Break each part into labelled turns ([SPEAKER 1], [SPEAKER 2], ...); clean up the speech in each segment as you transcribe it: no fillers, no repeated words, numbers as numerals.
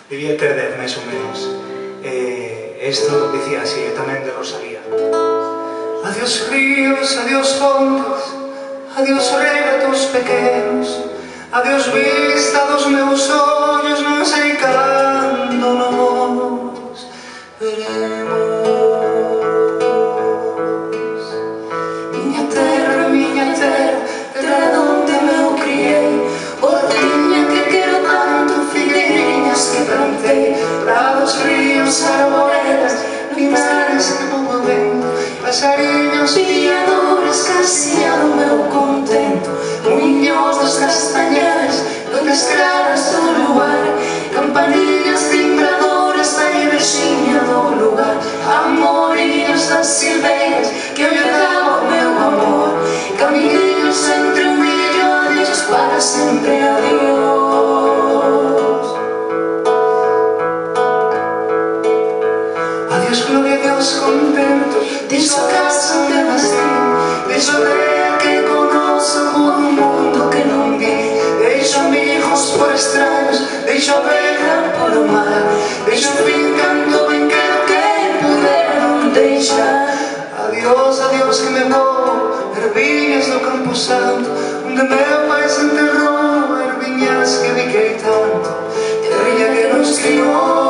[SPEAKER 1] Debía ter 10 máis ou menos. Isto dicía así, tamén de Rosalía. Adiós ríos, adiós fontes, adiós regatos pequenos, adiós vista dos meus ollos, non sei cando nos veremos. Miña terra, terra donde me criei, hortiña que quero tanto, figueirinhas que plantei, prados, ríos, arboledas, linares que vou vendo, pasariños, pilladores, casiña do meu contento, muiños dos castañares, donde claras do lugar, campanillas timbradoras da ivexiña do lugar, amorillos das silveiras que eu lle daba o meu amor, camiños entre o millo, adiós para sempre, adiós. Adiós gloria, adiós contento, deixo a casa onde nací, deixo a aldea que conozo, o mundo que non vi, deixo amigos por extraños, deixo a vela por o mar, deixo o fin canto ben quero que puder non deixar. Adiós, adiós que me vou, erviñas do Campo Santo, onde meu pai se enterrou, erviñas que biquei tanto, terriña que nos criou.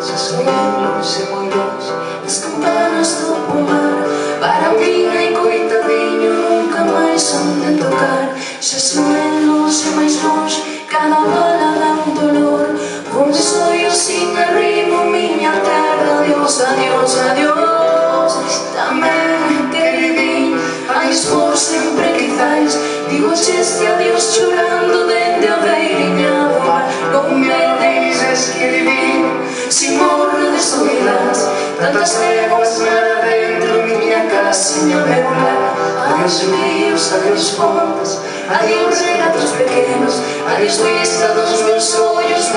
[SPEAKER 1] Xa soy longe, moi longe, as campanas do pomar, para miña e coitadiño nunca máis han de tocar. Xa soy longe, máis longe, cada bala dá un dolor, onde soy eu sin arrimo, miña terra, adiós, adiós, adiós. Tamén que vivín, adiós por sempre quizais, digo este adiós chorando dende a beiriña do mar. Non me deixes que vivín, si morro de soledad, tantas leguas mar adentro, miña casiña meu lar. Adiós ríos, adiós fontes, adiós regatos pequenos, adiós vista dos meus ollos,